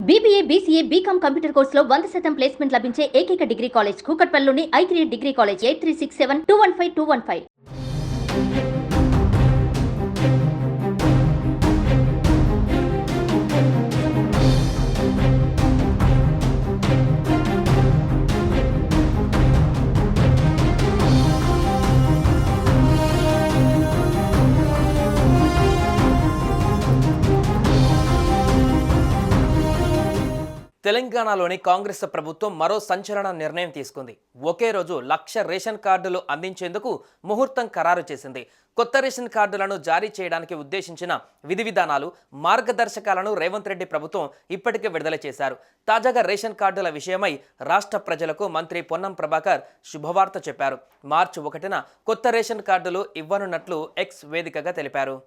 BBA, BCA, BCom computer కోర్సులో 100% placement లభించే ఏకైక డిగ్రీ కాలేజ్ కూకట్పల్లిలోని I3 డిగ్రీ కాలేజ్ 8367215215. తెలంగాణలోని కాంగ్రెస్ ప్రభుత్వం మరో సంచలన నిర్ణయం తీసుకుంది. ఒకే రోజు 1,00,000 రేషన్ కార్డులు అందించేందుకు ముహూర్తం ఖరారు చేసింది. కొత్త రేషన్ కార్డులను జారీ చేయడానికి ఉద్దేశించిన విధి విధానాలు, మార్గదర్శకాలను రేవంత్ రెడ్డి ప్రభుత్వం ఇప్పటికే విడుదల చేశారు. తాజాగా రేషన్ కార్డుల విషయమై రాష్ట్ర ప్రజలకు మంత్రి పొన్నం ప్రభాకర్ శుభవార్త చెప్పారు. మార్చి 1న కొత్త రేషన్ కార్డులు ఇవ్వనున్నట్లు ఎక్స్ వేదికగా తెలిపారు.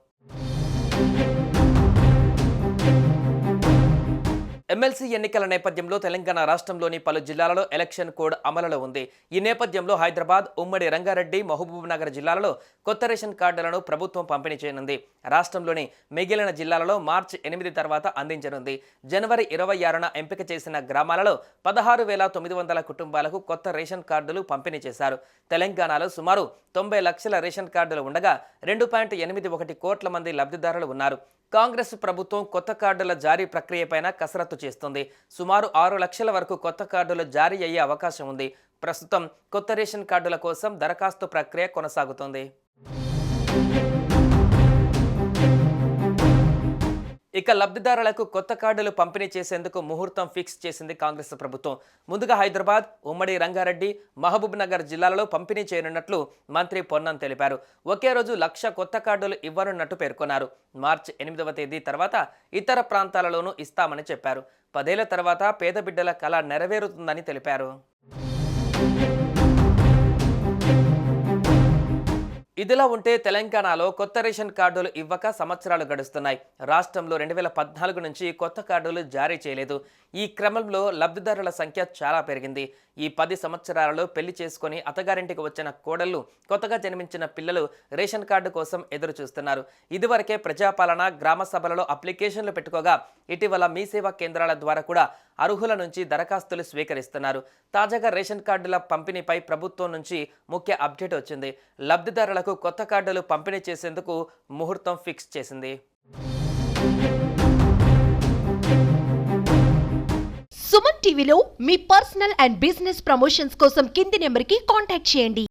ఎమ్మెల్సీ ఎన్నికల నేపథ్యంలో తెలంగాణ రాష్ట్రంలోని పలు జిల్లాలలో ఎలక్షన్ కోడ్ అమలులో ఉంది. ఈ నేపథ్యంలో హైదరాబాద్, ఉమ్మడి రంగారెడ్డి, మహబూబ్ నగర్ జిల్లాలలో కొత్త రేషన్ కార్డులను ప్రభుత్వం పంపిణీ చేయనుంది. రాష్ట్రంలోని మిగిలిన జిల్లాలలో మార్చి 8 తర్వాత అందించనుంది. జనవరి 26న ఎంపిక చేసిన గ్రామాలలో 16,900 కుటుంబాలకు కొత్త రేషన్ కార్డులు పంపిణీ చేశారు. తెలంగాణలో సుమారు 90 లక్షల రేషన్ కార్డులు ఉండగా 2.81 కోట్ల మంది లబ్ధిదారులు ఉన్నారు. కాంగ్రెస్ ప్రభుత్వం కొత్త కార్డుల జారీ ప్రక్రియపైన కసరత్తు చేస్తుంది. సుమారు 6 లక్షల వరకు కొత్త కార్డులు జారీ అయ్యే అవకాశం ఉంది. ప్రస్తుతం కొత్త రేషన్ కార్డుల కోసం దరఖాస్తు ప్రక్రియ కొనసాగుతోంది. ఇక లబ్ధిదారులకు కొత్త కార్డులు పంపిణీ చేసేందుకు ముహూర్తం ఫిక్స్ చేసింది కాంగ్రెస్ ప్రభుత్వం. ముందుగా హైదరాబాద్, ఉమ్మడి రంగారెడ్డి, మహబూబ్ నగర్ జిల్లాలలో పంపిణీ చేయనున్నట్లు మంత్రి పొన్నం తెలిపారు. ఒకే రోజు 1,00,000 కొత్త కార్డులు ఇవ్వనున్నట్టు పేర్కొన్నారు. మార్చి 8వ తేదీ తర్వాత ఇతర ప్రాంతాలలోనూ ఇస్తామని చెప్పారు. 10 ఏళ్ల తర్వాత పేద బిడ్డల కళ నెరవేరుతుందని తెలిపారు. ఇదిలా ఉంటే తెలంగాణలో కొత్త రేషన్ కార్డులు ఇవ్వక సంవత్సరాలు గడుస్తున్నాయి. రాష్ట్రంలో 2014 నుంచి కొత్త కార్డులు జారీ చేయలేదు. ఈ క్రమంలో లబ్ధిదారుల సంఖ్య చాలా పెరిగింది. ఈ 10 సంవత్సరాలలో పెళ్లి చేసుకుని అత్తగారింటికి వచ్చిన కోడళ్లు, కొత్తగా జన్మించిన పిల్లలు రేషన్ కార్డు కోసం ఎదురు చూస్తున్నారు. ఇదివరకే ప్రజాపాలన, గ్రామ సభలలో అప్లికేషన్లు పెట్టుకోగా ఇటీవల మీ సేవా కేంద్రాల ద్వారా కూడా అర్హుల నుంచి దరఖాస్తులు స్వీకరిస్తున్నారు. తాజాగా రేషన్ కార్డుల పంపిణీపై ప్రభుత్వం నుంచి ముఖ్య అప్డేట్ వచ్చింది. లబ్ధిదారులకు కొత్త కార్డులు పంపిణీ చేసేందుకు ముహూర్తం ఫిక్స్ చేసింది. సుమన్ టీవీలో మీ పర్సనల్ అండ్ బిజినెస్ ప్రమోషన్స్ కోసం కింది నెంబర్కి కాంటాక్ట్ చేయండి.